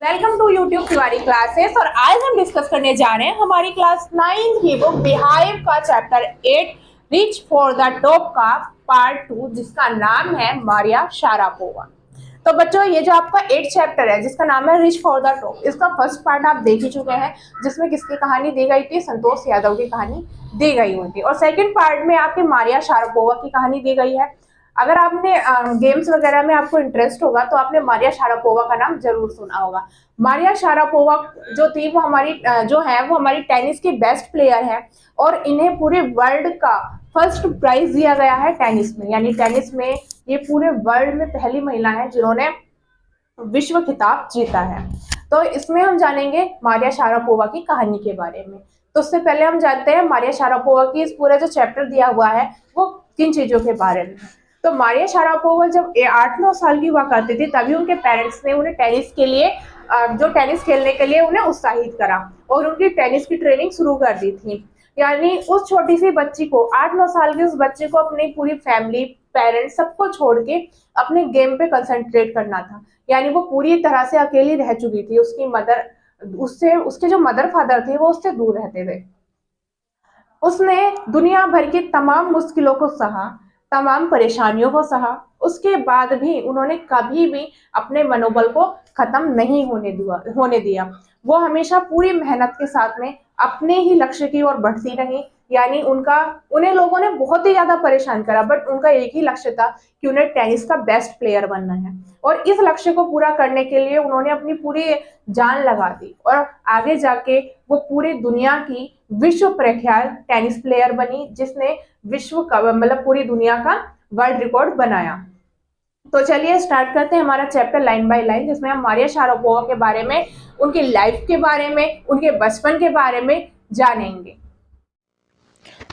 Welcome to YouTube Tiwari classes. और आज हम डिस्कस करने जा रहे हैं हमारी क्लास 9 की बुक बिहाइव का chapter 8 reach for the top का पार्ट 2, जिसका नाम है मारिया शारापोवा। तो बच्चों, ये जो आपका 8 चैप्टर है जिसका नाम है रीच फॉर द टॉप, इसका फर्स्ट पार्ट आप देख ही चुके हैं, जिसमें किसकी कहानी दी गई थी? संतोष यादव की कहानी दी गई हुई थी। और सेकंड पार्ट में आपकी मारिया शारापोवा की कहानी दी गई है। अगर आपने गेम्स वगैरह में आपको इंटरेस्ट होगा तो आपने मारिया शारापोवा का नाम जरूर सुना होगा। मारिया शारापोवा जो थी वो हमारी टेनिस की बेस्ट प्लेयर है, और इन्हें पूरे वर्ल्ड का फर्स्ट प्राइज दिया गया है टेनिस में। यानी टेनिस में ये पूरे वर्ल्ड में पहली महिला है जिन्होंने विश्व खिताब जीता है। तो इसमें हम जानेंगे मारिया शारापोवा की कहानी के बारे में। तो उससे पहले हम जानते हैं मारिया शारापोवा की इस पूरा जो चैप्टर दिया हुआ है वो किन चीजों के बारे में। तो मारिया शारापोवा जब 8-9 साल की हुआ करती थी, तभी उनके पेरेंट्स ने उन्हें टेनिस के लिए टेनिस खेलने के लिए उन्हें उत्साहित करा और उनकी टेनिस की ट्रेनिंग शुरू कर दी थी। यानी उस छोटी सी बच्ची को, 8-9 साल की उस बच्चे को अपनी पूरी फैमिली, पेरेंट्स सबको छोड़ के अपने गेम पे कंसंट्रेट करना था। यानी वो पूरी तरह से अकेली रह चुकी थी। उसकी मदर उसके जो मदर फादर थे वो उससे दूर रहते थे। उसने दुनिया भर की तमाम मुश्किलों को सहा, तमाम परेशानियों को सहा। उसके बाद भी उन्होंने कभी भी अपने मनोबल को खत्म नहीं होने दिया। वो हमेशा पूरी मेहनत के साथ में अपने ही लक्ष्य की ओर बढ़ती रही। यानी उन्हें लोगों ने बहुत ही ज्यादा परेशान करा, बट उनका एक ही लक्ष्य था कि उन्हें टेनिस का बेस्ट प्लेयर बनना है। और इस लक्ष्य को पूरा करने के लिए उन्होंने अपनी पूरी जान लगा दी, और आगे जाके वो पूरी दुनिया की विश्व प्रख्यात टेनिस प्लेयर बनी, जिसने विश्व का मतलब पूरी दुनिया का वर्ल्ड रिकॉर्ड बनाया। तो चलिए स्टार्ट करते हैं हमारा चैप्टर लाइन बाय लाइन, जिसमें हम मारिया शारापोवा के बारे में, उनकी लाइफ के बारे में, उनके बचपन के बारे में जानेंगे।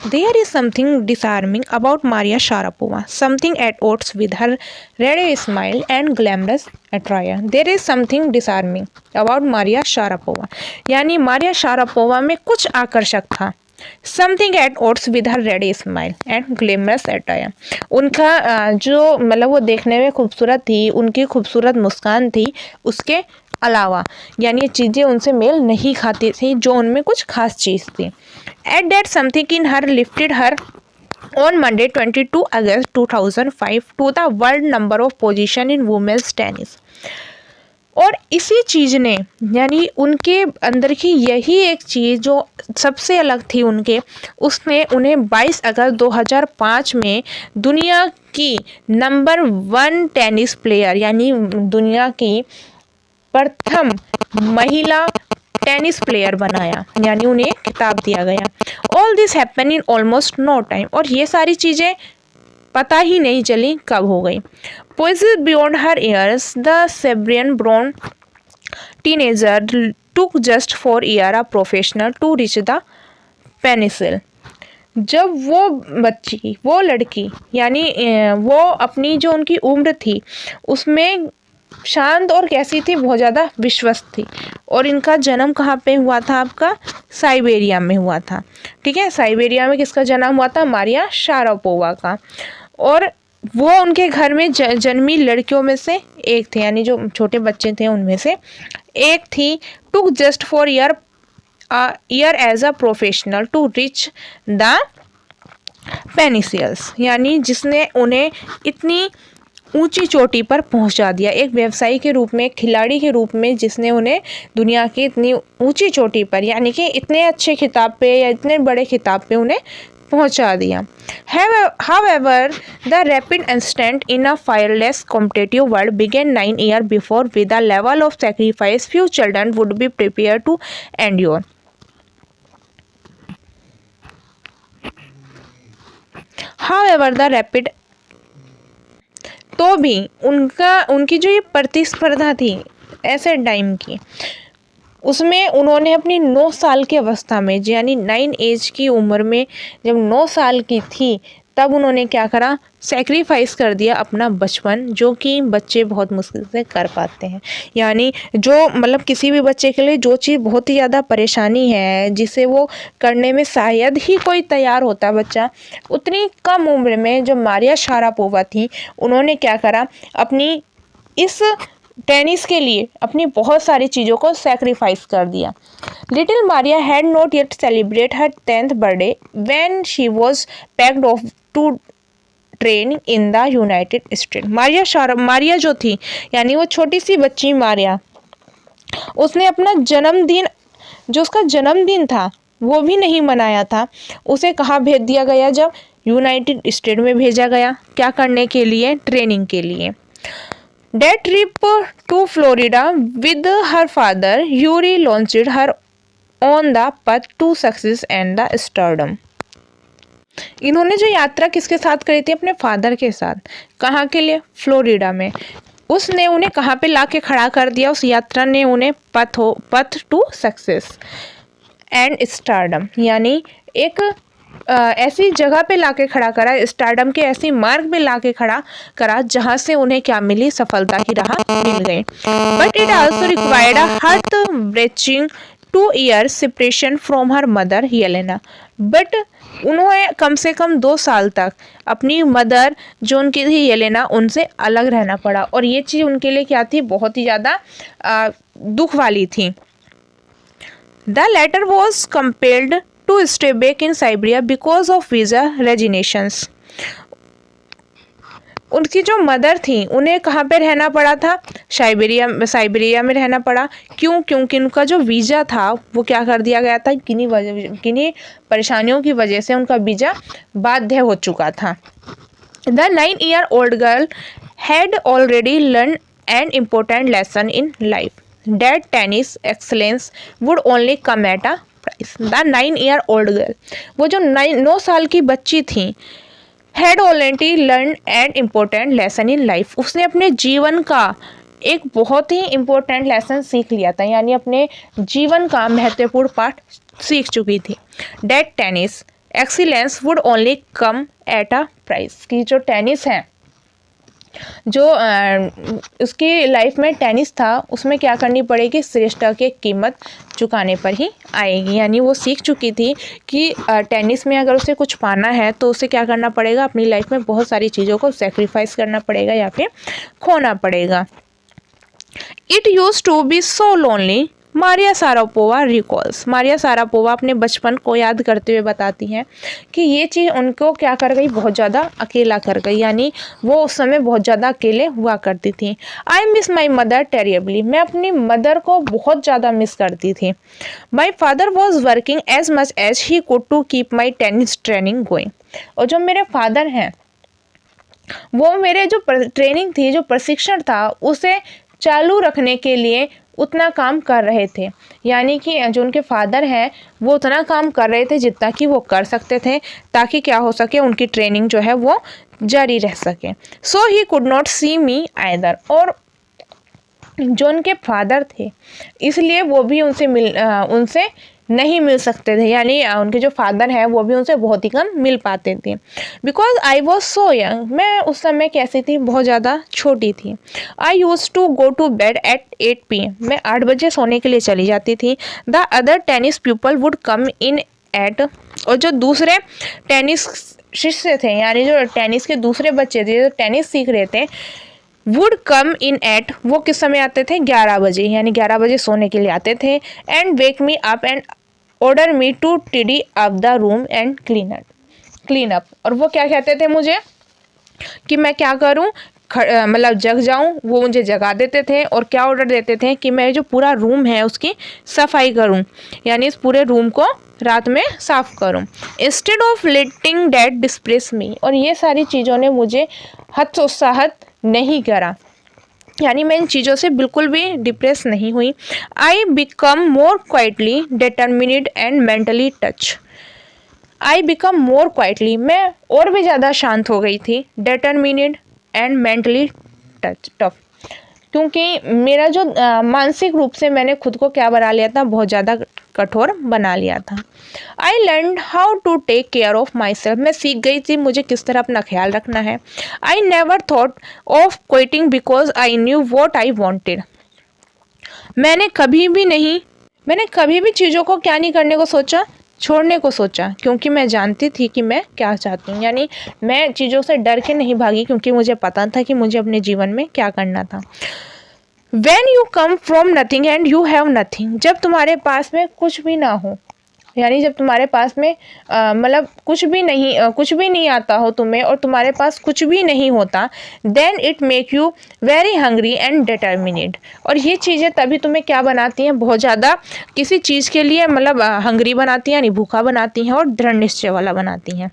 There is something disarming about Maria Sharapova, something at odds with her rare smile and glamorous attire. There is something disarming about Maria Sharapova. यानी मारिया शारापोवा में कुछ आकर्षक था। Something at odds with her red smile and glamorous attire. उनका जो मतलब वो देखने में खूबसूरत थी, उनकी खूबसूरत मुस्कान थी, उसके अलावा यानी ये चीज़ें उनसे मेल नहीं खाती थी जो उनमें कुछ खास चीज़ थी। At that something in her lifted her on Monday 22 August 2005 to the world number of position in women's tennis. और इसी चीज़ ने यानी उनके अंदर की यही एक चीज़ जो सबसे अलग थी उनके, उसने उन्हें 22 अगस्त 2005 में दुनिया की नंबर 1 टेनिस प्लेयर यानी दुनिया की प्रथम महिला टेनिस प्लेयर बनाया, यानी उन्हें खिताब दिया गया। All this happen in almost no time, और ये सारी चीज़ें पता ही नहीं चली कब हो गई। Poised beyond her years the Siberian born teenager took just 4 year a professional to reach the pinnacle. जब वो लड़की यानी वो अपनी जो उनकी उम्र थी उसमें शांत और कैसी थी, बहुत ज़्यादा विश्वस्त थी। और इनका जन्म कहाँ पे हुआ था? आपका साइबेरिया में हुआ था। ठीक है, साइबेरिया में किसका जन्म हुआ था? मारिया शारापोवा का। और वो उनके घर में जन्मी लड़कियों में से एक थी, यानी जो छोटे बच्चे थे उनमें से एक थी। Took just 4 year as a professional to reach the pinnacles, यानी जिसने उन्हें इतनी ऊंची चोटी पर पहुंचा दिया, एक व्यवसायी के रूप में, एक खिलाड़ी के रूप में, जिसने उन्हें दुनिया की इतनी ऊंची चोटी पर यानी कि इतने अच्छे खिताब पे या इतने बड़े खिताब पे उन्हें पहुंचा दिया। However, the rapid instant in a fireless competitive world began 9 years before with a level of sacrifice few children would be prepared to endure. However, the rapid तो भी उनकी जो ये प्रतिस्पर्धा थी ऐसे टाइम की, उसमें उन्होंने अपनी 9 साल की अवस्था में, यानी 9 एज की उम्र में, जब 9 साल की थी तब उन्होंने क्या करा? सेक्रीफाइस कर दिया अपना बचपन, जो कि बच्चे बहुत मुश्किल से कर पाते हैं। यानी जो मतलब किसी भी बच्चे के लिए जो चीज़ बहुत ही ज़्यादा परेशानी है, जिसे वो करने में शायद ही कोई तैयार होता बच्चा, उतनी कम उम्र में जो मारिया शारापोवा थी उन्होंने क्या करा? अपनी इस टेनिस के लिए अपनी बहुत सारी चीज़ों को सेक्रीफाइस कर दिया। Little Maria had not yet celebrate her 10th birthday when she was packed off to train in the United State. Maria जो थी, यानी वो छोटी सी बच्ची मारिया, उसने अपना जन्मदिन, जो उसका जन्मदिन था, वो भी नहीं मनाया था। उसे कहाँ भेज दिया गया? जब यूनाइटेड स्टेट में भेजा गया। क्या करने के लिए? ट्रेनिंग के लिए। That trip to Florida with her father, Yuri launched her on the path to success and the stardom. इन्होंने जो यात्रा किसके साथ करी थी? अपने फादर के साथ। कहाँ के लिए? फ्लोरिडा में। उसने उन्हें कहाँ पे लाके खड़ा कर दिया? उस यात्रा ने उन्हें पथ टू सक्सेस एंड स्टारडम, यानी एक ऐसी जगह पे लाके खड़ा करा, स्टारडम के ऐसी मार्ग पे लाके खड़ा करा जहाँ से उन्हें क्या मिली? सफलता की राह मिल गई। But it also required heartbreaking 2 years separation from her mother Yelena. But उन्होंने कम से कम 2 साल तक अपनी मदर जो उनकी थी येलेना, उनसे अलग रहना पड़ा, और ये चीज़ उनके लिए क्या थी? बहुत ही ज़्यादा दुख वाली थी। The latter was compelled to stay back in Siberia because of visa resignations. उनकी जो मदर थी, उन्हें कहाँ पे रहना पड़ा था? साइबेरिया में रहना पड़ा। क्यों? क्योंकि उनका जो वीज़ा था वो क्या कर दिया गया था? किन्हीं परेशानियों की वजह से उनका वीज़ा बाध्य हो चुका था। The 9-year-old girl had already learned an important lesson in life, that tennis excellence would only come at a the 9-year-old girl, वो जो 9 साल की बच्ची थी, had already learn an important lesson in life. उसने अपने जीवन का एक बहुत ही इम्पोर्टेंट लेसन सीख लिया था, यानी अपने जीवन का महत्वपूर्ण पाठ सीख चुकी थी। That tennis excellence would only come at a price, की जो टेनिस है, जो उसकी लाइफ में टेनिस था, उसमें क्या करनी पड़ेगी? श्रेष्ठता की कीमत चुकाने पर ही आएगी। यानी वो सीख चुकी थी कि टेनिस में अगर उसे कुछ पाना है तो उसे क्या करना पड़ेगा? अपनी लाइफ में बहुत सारी चीज़ों को सेक्रीफाइस करना पड़ेगा या फिर खोना पड़ेगा। It use to be so lonely, Maria Sharapova recalls. Maria Sharapova अपने बचपन को याद करते हुए बताती हैं कि ये चीज़ उनको क्या कर गई? बहुत ज़्यादा अकेला कर गई, यानी वो उस समय बहुत ज़्यादा अकेले हुआ करती थी। आई मिस माई मदर टेरियबली, मैं अपनी मदर को बहुत ज़्यादा मिस करती थी। My father was working as much as he could to keep my tennis training going. और जो मेरे फादर हैं, वो मेरे जो ट्रेनिंग थी, जो प्रशिक्षण था, उसे चालू रखने के लिए उतना काम कर रहे थे। यानी कि जो उनके फादर हैं, वो उतना काम कर रहे थे जितना कि वो कर सकते थे, ताकि क्या हो सके? उनकी ट्रेनिंग जो है वो जारी रह सके। So he could not see me either. और जो उनके फादर थे, इसलिए वो भी उनसे नहीं मिल सकते थे, यानी उनके जो फादर हैं वो भी उनसे बहुत ही कम मिल पाते थे। Because I was so young, मैं उस समय कैसी थी? बहुत ज़्यादा छोटी थी। I used to go to bed at 8 PM, मैं 8 बजे सोने के लिए चली जाती थी। The other tennis people would come in at, और जो दूसरे टेनिस शिष्य थे, यानी जो टेनिस के दूसरे बच्चे थे जो टेनिस सीख रहे थे, वुड कम इन एट, वो किस समय आते थे? 11 बजे, यानी 11 बजे सोने के लिए आते थे। And wake me up and order me to tidy up the room and clean up. और वो क्या कहते थे मुझे? कि मैं क्या करूं? मतलब जग जाऊं। वो मुझे जगा देते थे और क्या ऑर्डर देते थे? कि मैं जो पूरा रूम है उसकी सफाई करूं, यानी इस पूरे रूम को रात में साफ करूं। इंस्टेड ऑफ लेटिंग डैड डिस्प्रेस मी, और ये सारी चीज़ों ने मुझे हतोत्साहित नहीं करा, यानी मैं इन चीज़ों से बिल्कुल भी डिप्रेस नहीं हुई। I become more quietly determined and mentally tough. I become more quietly, मैं और भी ज़्यादा शांत हो गई थी। डिटर्मिनेड एंड मेंटली टफ, क्योंकि मेरा जो मानसिक रूप से मैंने खुद को क्या बना लिया था? बहुत ज़्यादा कठोर बना लिया था। I learn how to take care of myself, मैं सीख गई थी मुझे किस तरह अपना ख्याल रखना है। I never thought of quitting because I knew what I wanted, मैंने कभी भी चीज़ों को क्या नहीं करने को सोचा? छोड़ने को सोचा, क्योंकि मैं जानती थी कि मैं क्या चाहती हूँ। यानी मैं चीज़ों से डर के नहीं भागी, क्योंकि मुझे पता था कि मुझे अपने जीवन में क्या करना था। When you come from nothing and you have nothing, जब तुम्हारे पास में कुछ भी ना हो, यानी जब तुम्हारे पास में मतलब कुछ भी नहीं आता हो तुम्हें और तुम्हारे पास कुछ भी नहीं होता, then it make you very hungry and determined. और ये चीज़ें तभी तुम्हें क्या बनाती हैं, बहुत ज़्यादा किसी चीज़ के लिए मतलब हंग्री बनाती हैं, यानी भूखा बनाती हैं और दृढ़ निश्चय वाला बनाती हैं।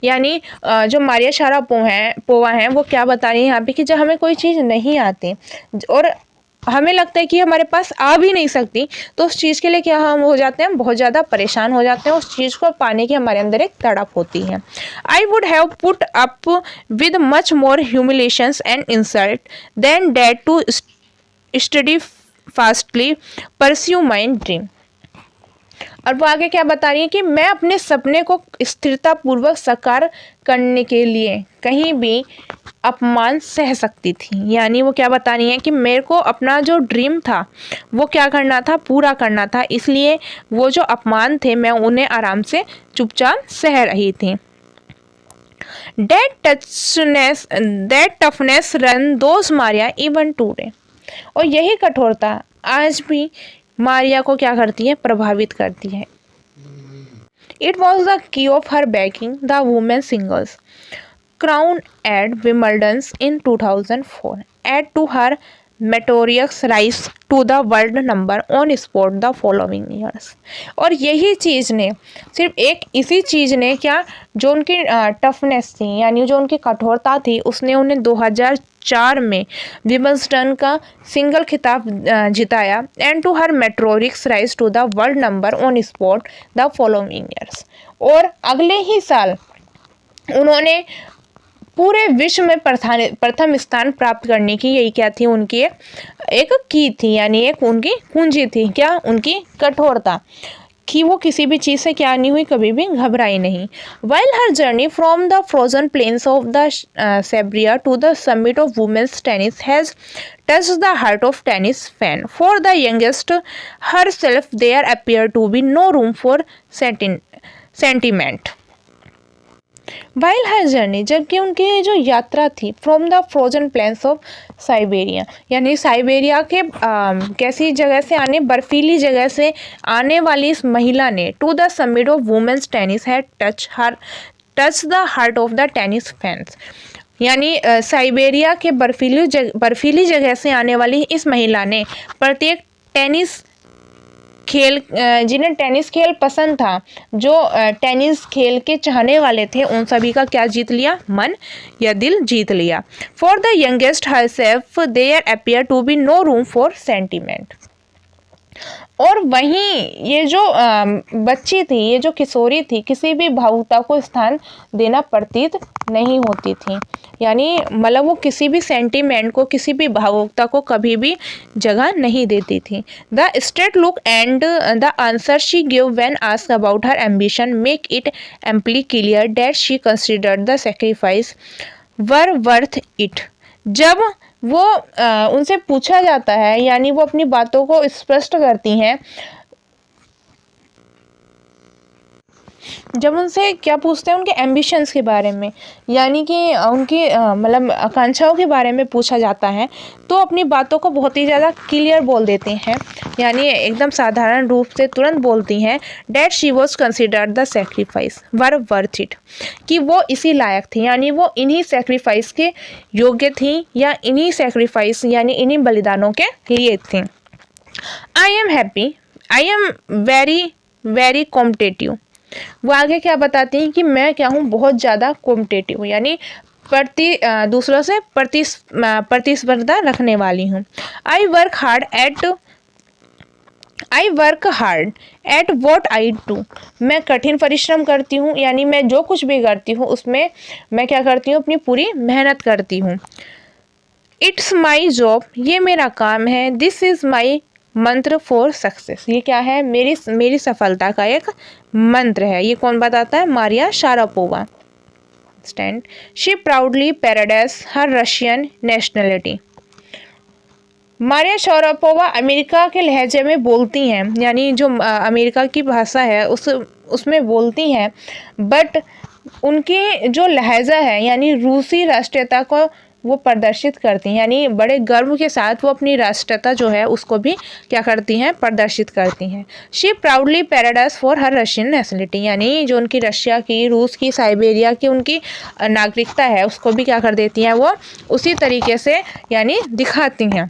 यानी जो मारिया शारापोवा हैं वो क्या बता रही हैं यहाँ पे कि जब हमें कोई चीज़ नहीं आती और हमें लगता है कि हमारे पास आ भी नहीं सकती, तो उस चीज़ के लिए क्या हम हो जाते हैं, बहुत ज़्यादा परेशान हो जाते हैं। उस चीज़ को पाने की हमारे अंदर एक तड़प होती है। I would have put up with much more humiliations and insult than that to study fastly pursue my dream. और वो आगे क्या बता रही है कि मैं अपने सपने को स्थिरतापूर्वक साकार करने के लिए कहीं भी अपमान सह सकती थी। यानी वो क्या बता रही है कि मेरे को अपना जो ड्रीम था वो क्या करना था, पूरा करना था, इसलिए वो जो अपमान थे मैं उन्हें आराम से चुपचाप सह रही थी। That toughness run those Maria even today। और यही कठोरता आज भी मारिया को क्या करती है, प्रभावित करती है। It was the key of her backing the women singers crown at Wimbledon in 2004, add to her meteoric rise to the world number on sport the following years। और यही चीज़ ने, सिर्फ एक इसी चीज़ ने क्या, जो उनकी टफनेस थी यानी जो उनकी कठोरता थी, उसने उन्हें 2004 में विंबलडन का सिंगल खिताब जिताया। And to her meteoric rise to the world number one spot the following years. और अगले ही साल उन्होंने पूरे विश्व में प्रथम स्थान प्राप्त करने की, यही क्या थी, उनकी एक की थी, यानी एक उनकी कुंजी थी, क्या, उनकी कठोरता, कि वो किसी भी चीज़ से क्या नहीं हुई, कभी भी घबराई नहीं। While her journey from the frozen plains of the Siberia to the summit of women's tennis has touched the heart of tennis fan. For the youngest herself, there appeared to be no room for sentiment. While her journey, जबकि उनकी जो यात्रा थी from the frozen plains of Siberia, यानी Siberia के कैसी जगह से आने, बर्फीली जगह से आने वाली इस महिला ने to the summit of women's tennis had touch the heart of the tennis fans. यानी साइबेरिया के बर्फीली जगह से आने वाली इस महिला ने प्रत्येक टेनिस खेल, जिन्हें टेनिस खेल पसंद था, जो टेनिस खेल के चाहने वाले थे, उन सभी का क्या जीत लिया, मन या दिल जीत लिया। For the youngest herself there appear to be no room for sentiment. और वहीं ये जो बच्ची थी, ये जो किशोरी थी, किसी भी भावुकता को स्थान देना प्रतीत नहीं होती थी। यानी मतलब वो किसी भी सेंटीमेंट को, किसी भी भावुकता को कभी भी जगह नहीं देती थी। The straight look and the answer she give when asked about her ambition make it amply clear that she considered the sacrifice were worth it. जब वो उनसे पूछा जाता है, यानी वो अपनी बातों को स्पष्ट करती हैं, जब उनसे क्या पूछते हैं, उनके एम्बिशंस के बारे में, यानी कि उनकी मतलब आकांक्षाओं के बारे में पूछा जाता है, तो अपनी बातों को बहुत ही ज़्यादा क्लियर बोल देते हैं, यानी एकदम साधारण रूप से तुरंत बोलती हैं। That she was considered the sacrifice were worth it, कि वो इसी लायक थी, यानी वो इन्हीं सेक्रीफाइस के योग्य थी, या इन्हीं सेक्रीफाइस यानी इन्हीं बलिदानों के लिए थी। I am happy, I am very very competitive. वो आगे क्या बताती हैं कि मैं क्या हूँ, बहुत ज़्यादा कॉम्पिटिटिव, यानी दूसरों से प्रतिस्पर्धा रखने वाली हूँ। I work hard at what I do, मैं कठिन परिश्रम करती हूँ, यानी मैं जो कुछ भी करती हूँ उसमें मैं क्या करती हूँ, अपनी पूरी मेहनत करती हूँ। इट्स माई जॉब, ये मेरा काम है। दिस इज़ माई मंत्र फॉर सक्सेस, ये क्या है, मेरी सफलता का एक मंत्र है। ये कौन बताता है, Maria Sharapova. Stand she proudly paradise her Russian nationality. Maria Sharapova America के लहजे में बोलती हैं, यानी जो अमेरिका की भाषा है उसमें बोलती हैं, बट उनकी जो लहजा है, यानी रूसी राष्ट्रीयता को वो प्रदर्शित करती हैं, यानी बड़े गर्व के साथ वो अपनी राष्ट्रता जो है उसको भी क्या करती हैं, प्रदर्शित करती हैं। She proudly paradise for her Russian nationality, यानी जो उनकी रशिया की, रूस की, साइबेरिया की उनकी नागरिकता है उसको भी क्या कर देती हैं, वो उसी तरीके से यानी दिखाती हैं।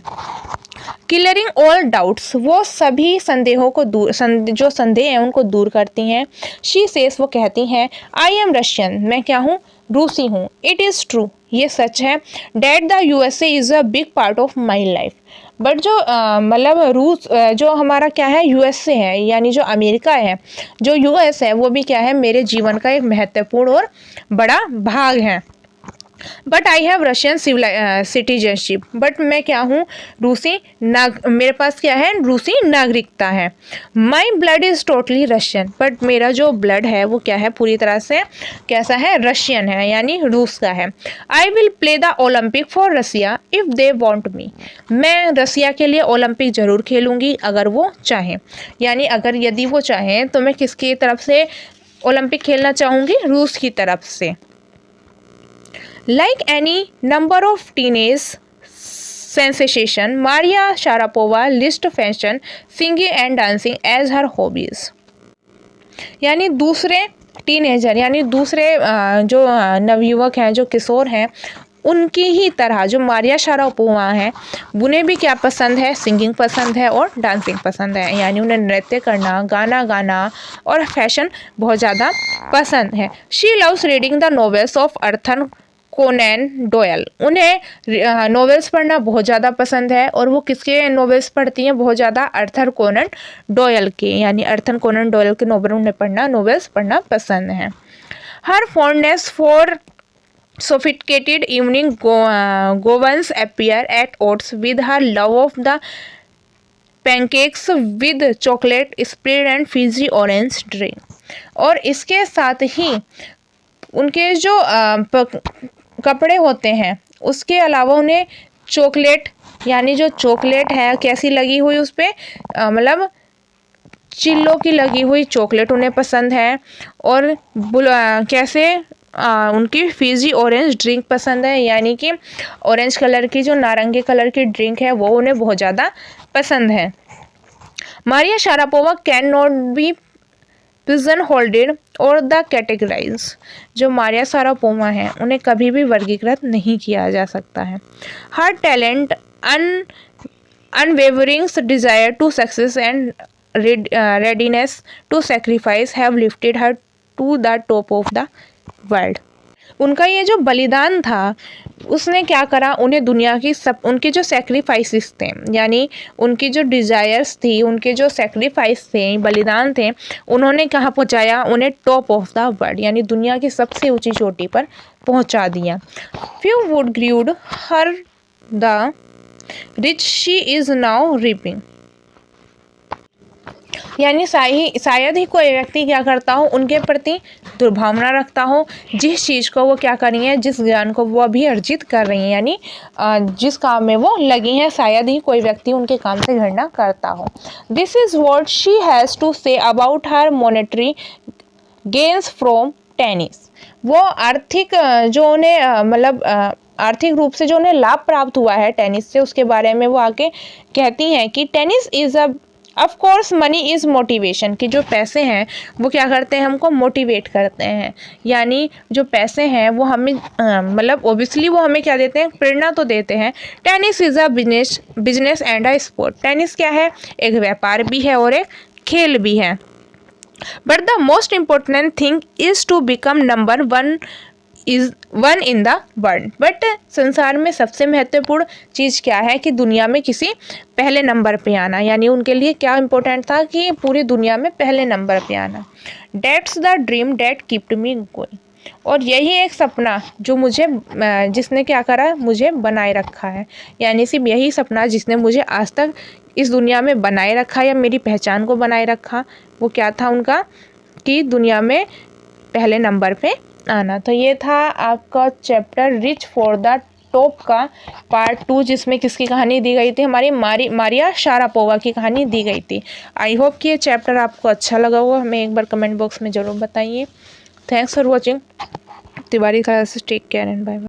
क्लियरिंग ऑल डाउट्स, वो सभी संदेहों को दूर जो संदेह हैं उनको दूर करती हैं। शी सेस, वो कहती हैं, आई एम रशियन, मैं क्या हूँ, रूसी हूँ। इट इज़ ट्रू, ये सच है। That the USA is a big part of my life, but जो मतलब रूस जो हमारा क्या है, यूएसए है, यानी जो अमेरिका है, जो यूएस है, वो भी क्या है, मेरे जीवन का एक महत्वपूर्ण और बड़ा भाग है। But I have Russian citizenship, but मैं क्या हूँ, रूसी मेरे पास क्या है, रूसी नागरिकता है। My blood is totally Russian, but मेरा जो ब्लड है वो क्या है, पूरी तरह से कैसा है, रशियन है, यानी रूस का है। I will play the Olympic for Russia if they want me, मैं रसिया के लिए ओलंपिक ज़रूर खेलूँगी अगर वो चाहें, यानी अगर यदि वो चाहें तो मैं किसकी तरफ से ओलंपिक खेलना चाहूँगी, रूस की तरफ से। Like any number of teenage sensation, Maria Sharapova list fashion, singing and dancing as her hobbies. यानी दूसरे टीनेजर, यानी दूसरे जो नवयुवक हैं, जो किशोर हैं, उनकी ही तरह जो मारिया शारापोवा हैं, उन्हें भी क्या पसंद है, सिंगिंग पसंद है और डांसिंग पसंद है, यानी उन्हें नृत्य करना, गाना गाना और फैशन बहुत ज़्यादा पसंद है। She loves reading the novels of Arthur Conan Doyle, उन्हें नॉवेल्स पढ़ना बहुत ज़्यादा पसंद है, और वो किसके नॉवेल्स पढ़ती हैं, बहुत ज़्यादा अर्थर कोनन डॉयल के, यानी अर्थर कोनन डॉयल के नॉवेल्स पढ़ना पसंद है। Her fondness for sophisticated evening gowns appear at odds with her love of the pancakes with chocolate spread and fizzy orange drink, और इसके साथ ही उनके जो कपड़े होते हैं उसके अलावा उन्हें चॉकलेट, यानी जो चॉकलेट है कैसी लगी हुई उस पर, मतलब चिल्लों की लगी हुई चॉकलेट उन्हें पसंद है, और कैसे उनकी फिजी ऑरेंज ड्रिंक पसंद है, यानी कि ऑरेंज कलर की, जो नारंगी कलर की ड्रिंक है वो उन्हें बहुत ज़्यादा पसंद है। Maria Sharapova can not be pigeon holded और द कैटेगराइज, जो मारिया शारापोवा हैं उन्हें कभी भी वर्गीकृत नहीं किया जा सकता है। Her talent, unwavering desire to success and readiness to sacrifice have lifted her to the top of the world. उनका ये जो बलिदान था उसने क्या करा, उन्हें दुनिया की उनके जो सेक्रीफाइसेस थे, यानी उनकी जो डिज़ायर्स थी, उनके जो सेक्रीफाइस थे, बलिदान थे, उन्होंने कहाँ पहुँचाया, उन्हें टॉप ऑफ द वर्ल्ड, यानी दुनिया की सबसे ऊंची चोटी पर पहुँचा दिया। Few would grudge her the rich she is now reaping, यानी शायद ही कोई व्यक्ति क्या करता हो, उनके प्रति दुर्भावना रखता हो, जिस चीज़ को वो क्या कर रही हैं, जिस ज्ञान को वो अभी अर्जित कर रही हैं, यानी जिस काम में वो लगी हैं, शायद ही कोई व्यक्ति उनके काम से घृणा करता हो। This is what she has to say about her monetary gains from tennis, वो आर्थिक जो उन्हें मतलब आर्थिक रूप से जो उन्हें लाभ प्राप्त हुआ है टेनिस से, उसके बारे में वो आके कहती हैं कि tennis is of course money is motivation, कि जो पैसे हैं वो क्या करते हैं, हमको मोटिवेट करते हैं, यानी जो पैसे हैं वो हमें मतलब ओबियसली वो हमें क्या देते हैं, प्रेरणा तो देते हैं। Tennis is a business and a sport, tennis क्या है, एक व्यापार भी है और एक खेल भी है। But the most important thing is to become number one in the world, but संसार में सबसे महत्वपूर्ण चीज़ क्या है कि दुनिया में किसी पहले नंबर पे आना, यानी उनके लिए क्या इम्पोर्टेंट था कि पूरी दुनिया में पहले नंबर पे आना। That's the dream that kept me going, और यही एक सपना जो मुझे जिसने क्या करा, मुझे बनाए रखा है, यानी सिर्फ यही सपना जिसने मुझे आज तक इस दुनिया में बनाए रखा या मेरी पहचान को बनाए रखा, वो क्या था उनका, कि दुनिया में पहले नंबर पे आना। तो ये था आपका chapter rich for the top का पार्ट 2, जिसमें किसकी कहानी दी गई थी, हमारी मारिया शारापोवा की कहानी दी गई थी। आई होप कि ये चैप्टर आपको अच्छा लगा होगा, हमें एक बार कमेंट बॉक्स में ज़रूर बताइए। Thanks for watching Tiwari Classes, take care and bye bye.